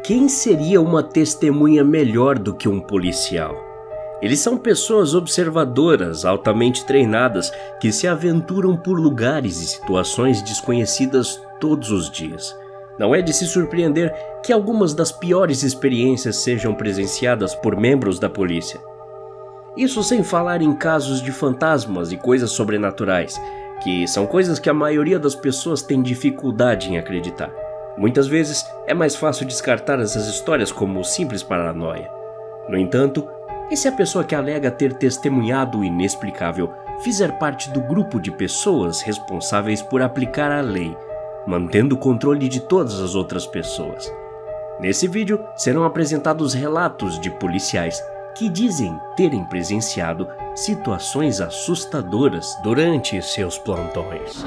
Quem seria uma testemunha melhor do que um policial? Eles são pessoas observadoras, altamente treinadas, que se aventuram por lugares e situações desconhecidas todos os dias. Não é de se surpreender que algumas das piores experiências sejam presenciadas por membros da polícia. Isso sem falar em casos de fantasmas e coisas sobrenaturais, que são coisas que a maioria das pessoas tem dificuldade em acreditar. Muitas vezes é mais fácil descartar essas histórias como simples paranoia. No entanto, e se a pessoa que alega ter testemunhado o inexplicável fizer parte do grupo de pessoas responsáveis por aplicar a lei, mantendo o controle de todas as outras pessoas? Nesse vídeo serão apresentados relatos de policiais que dizem terem presenciado situações assustadoras durante seus plantões.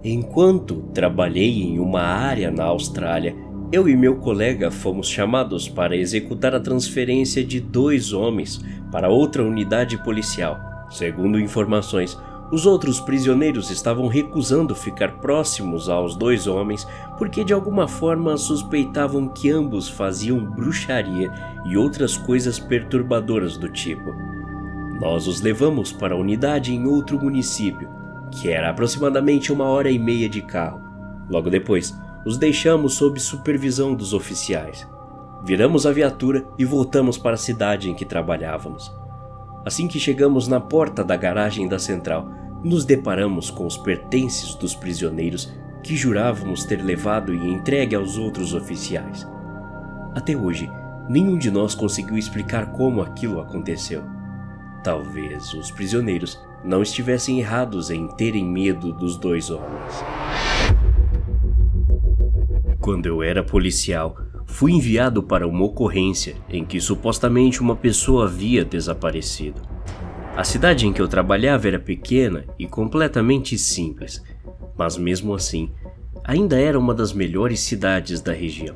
Enquanto trabalhei em uma área na Austrália, eu e meu colega fomos chamados para executar a transferência de 2 homens para outra unidade policial. Segundo informações, os outros prisioneiros estavam recusando ficar próximos aos 2 homens porque de alguma forma suspeitavam que ambos faziam bruxaria e outras coisas perturbadoras do tipo. Nós os levamos para a unidade em outro município, que era aproximadamente 1h30 de carro. Logo depois, os deixamos sob supervisão dos oficiais. Viramos a viatura e voltamos para a cidade em que trabalhávamos. Assim que chegamos na porta da garagem da central, nos deparamos com os pertences dos prisioneiros que jurávamos ter levado e entregue aos outros oficiais. Até hoje, nenhum de nós conseguiu explicar como aquilo aconteceu. Talvez os prisioneiros não estivessem errados em terem medo dos 2 homens. Quando eu era policial, fui enviado para uma ocorrência em que supostamente uma pessoa havia desaparecido. A cidade em que eu trabalhava era pequena e completamente simples, mas mesmo assim, ainda era uma das melhores cidades da região.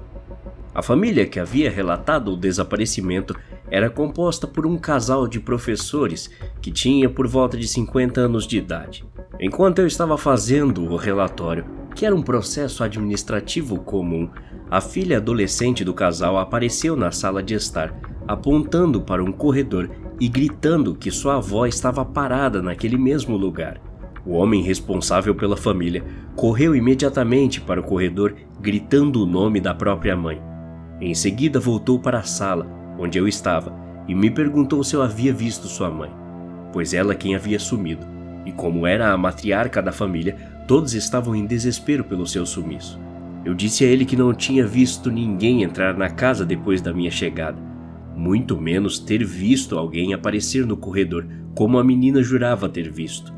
A família que havia relatado o desaparecimento era composta por um casal de professores que tinha por volta de 50 anos de idade. Enquanto eu estava fazendo o relatório, que era um processo administrativo comum, a filha adolescente do casal apareceu na sala de estar, apontando para um corredor e gritando que sua avó estava parada naquele mesmo lugar. O homem responsável pela família correu imediatamente para o corredor, gritando o nome da própria mãe. Em seguida voltou para a sala, onde eu estava, e me perguntou se eu havia visto sua mãe, pois ela quem havia sumido, e como era a matriarca da família, todos estavam em desespero pelo seu sumiço. Eu disse a ele que não tinha visto ninguém entrar na casa depois da minha chegada, muito menos ter visto alguém aparecer no corredor, como a menina jurava ter visto.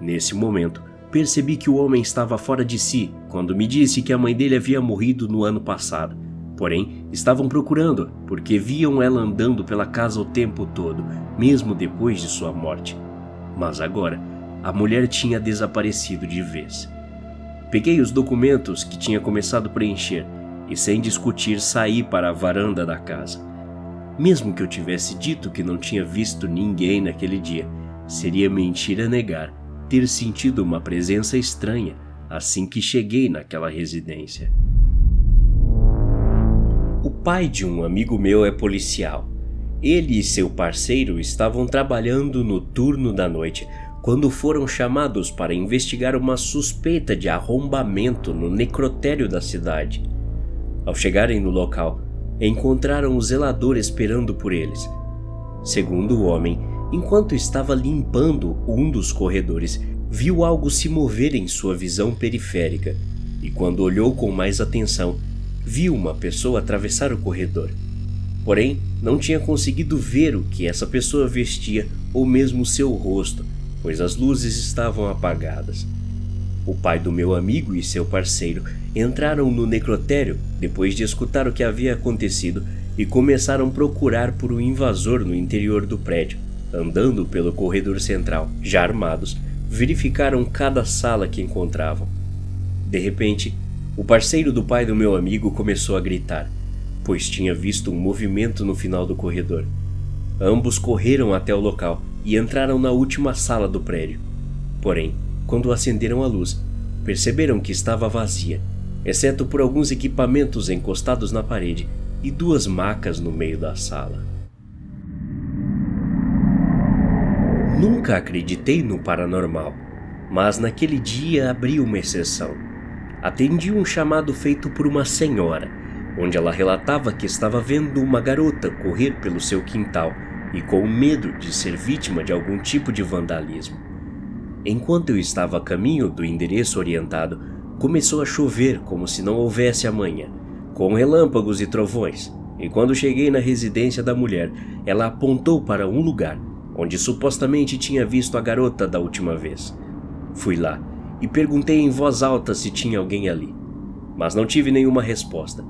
Nesse momento, percebi que o homem estava fora de si quando me disse que a mãe dele havia morrido no ano passado. Porém, estavam procurando-a porque viam ela andando pela casa o tempo todo, mesmo depois de sua morte. Mas agora, a mulher tinha desaparecido de vez. Peguei os documentos que tinha começado a preencher e, sem discutir, saí para a varanda da casa. Mesmo que eu tivesse dito que não tinha visto ninguém naquele dia, seria mentira negar ter sentido uma presença estranha assim que cheguei naquela residência. O pai de um amigo meu é policial. Ele e seu parceiro estavam trabalhando no turno da noite quando foram chamados para investigar uma suspeita de arrombamento no necrotério da cidade. Ao chegarem no local, encontraram o zelador esperando por eles. Segundo o homem, enquanto estava limpando um dos corredores, viu algo se mover em sua visão periférica e, quando olhou com mais atenção, viu uma pessoa atravessar o corredor. Porém, não tinha conseguido ver o que essa pessoa vestia ou mesmo seu rosto, pois as luzes estavam apagadas. O pai do meu amigo e seu parceiro entraram no necrotério depois de escutar o que havia acontecido e começaram a procurar por um invasor no interior do prédio. Andando pelo corredor central, já armados, verificaram cada sala que encontravam. De repente, o parceiro do pai do meu amigo começou a gritar, pois tinha visto um movimento no final do corredor. Ambos correram até o local e entraram na última sala do prédio. Porém, Quando acenderam a luz, perceberam que estava vazia, exceto por alguns equipamentos encostados na parede e 2 macas no meio da sala. Nunca acreditei no paranormal, mas naquele dia abri uma exceção. Atendi um chamado feito por uma senhora, onde ela relatava que estava vendo uma garota correr pelo seu quintal e com medo de ser vítima de algum tipo de vandalismo. Enquanto eu estava a caminho do endereço orientado, começou a chover como se não houvesse amanhã, com relâmpagos e trovões, e quando cheguei na residência da mulher, ela apontou para um lugar onde supostamente tinha visto a garota da última vez. Fui lá e perguntei em voz alta se tinha alguém ali, mas não tive nenhuma resposta.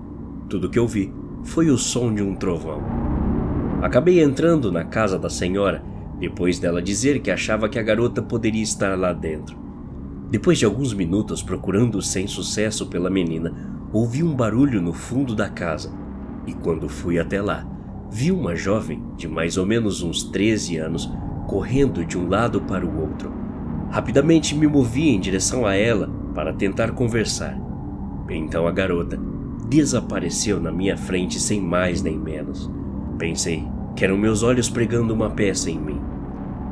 Tudo que eu vi foi o som de um trovão. Acabei entrando na casa da senhora, depois dela dizer que achava que a garota poderia estar lá dentro. Depois de alguns minutos procurando sem sucesso pela menina, ouvi um barulho no fundo da casa, e quando fui até lá, vi uma jovem de mais ou menos uns 13 anos correndo de um lado para o outro. Rapidamente me movi em direção a ela para tentar conversar. Então a garota desapareceu na minha frente sem mais nem menos. Pensei que eram meus olhos pregando uma peça em mim.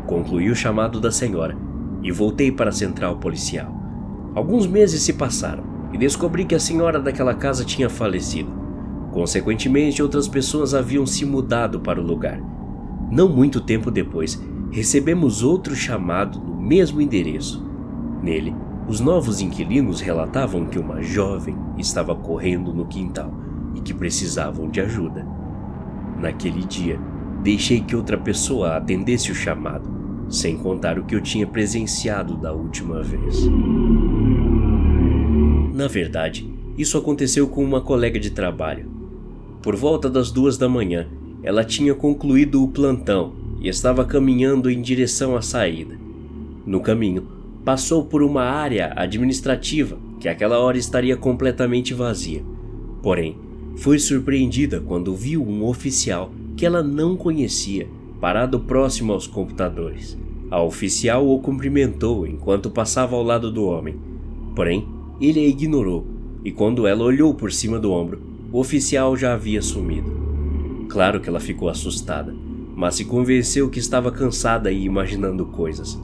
Concluí o chamado da senhora e voltei para a central policial. Alguns meses se passaram e descobri que a senhora daquela casa tinha falecido. Consequentemente, outras pessoas haviam se mudado para o lugar. Não muito tempo depois, recebemos outro chamado no mesmo endereço. Nele, os novos inquilinos relatavam que uma jovem estava correndo no quintal e que precisavam de ajuda. Naquele dia, deixei que outra pessoa atendesse o chamado, sem contar o que eu tinha presenciado da última vez. Na verdade, isso aconteceu com uma colega de trabalho. Por volta das 2 da manhã, ela tinha concluído o plantão e estava caminhando em direção à saída. No caminho, passou por uma área administrativa que àquela hora estaria completamente vazia. Porém, foi surpreendida quando viu um oficial que ela não conhecia parado próximo aos computadores. A oficial o cumprimentou enquanto passava ao lado do homem. Porém, ele a ignorou e quando ela olhou por cima do ombro, o oficial já havia sumido. Claro que ela ficou assustada, mas se convenceu que estava cansada e imaginando coisas.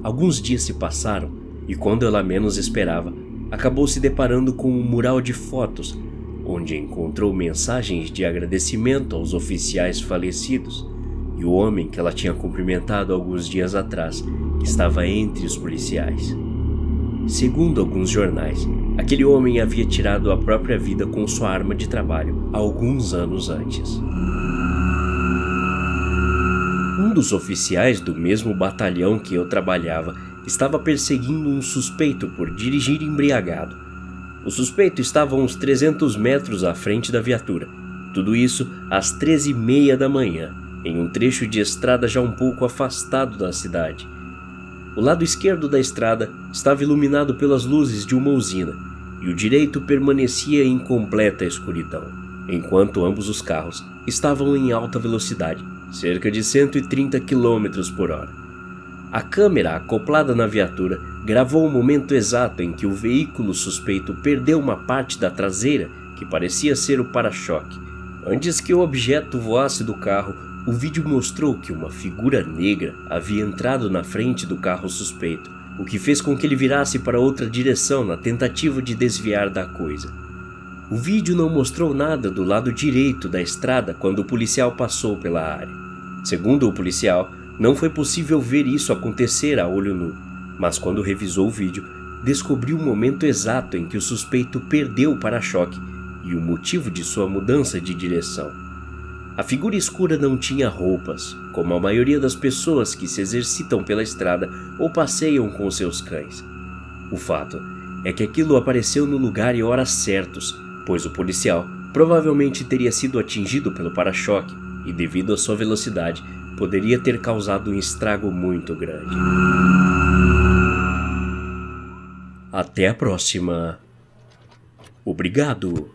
Alguns dias se passaram e quando ela menos esperava, acabou se deparando com um mural de fotos, onde encontrou mensagens de agradecimento aos oficiais falecidos, e o homem que ela tinha cumprimentado alguns dias atrás estava entre os policiais. Segundo alguns jornais, aquele homem havia tirado a própria vida com sua arma de trabalho alguns anos antes. Um dos oficiais do mesmo batalhão que eu trabalhava estava perseguindo um suspeito por dirigir embriagado. O suspeito estava a uns 300 metros à frente da viatura, tudo isso às 13h30 da manhã, em um trecho de estrada já um pouco afastado da cidade. O lado esquerdo da estrada estava iluminado pelas luzes de uma usina, e o direito permanecia em completa escuridão, enquanto ambos os carros estavam em alta velocidade, cerca de 130 km por hora. A câmera acoplada na viatura gravou o momento exato em que o veículo suspeito perdeu uma parte da traseira que parecia ser o para-choque. Antes que o objeto voasse do carro, o vídeo mostrou que uma figura negra havia entrado na frente do carro suspeito, o que fez com que ele virasse para outra direção na tentativa de desviar da coisa. O vídeo não mostrou nada do lado direito da estrada quando o policial passou pela área. Segundo o policial, não foi possível ver isso acontecer a olho nu, mas quando revisou o vídeo, descobriu o momento exato em que o suspeito perdeu o para-choque e o motivo de sua mudança de direção. A figura escura não tinha roupas, como a maioria das pessoas que se exercitam pela estrada ou passeiam com seus cães. O fato é que aquilo apareceu no lugar e horas certos, pois o policial provavelmente teria sido atingido pelo para-choque e, devido à sua velocidade, poderia ter causado um estrago muito grande. Até a próxima. Obrigado.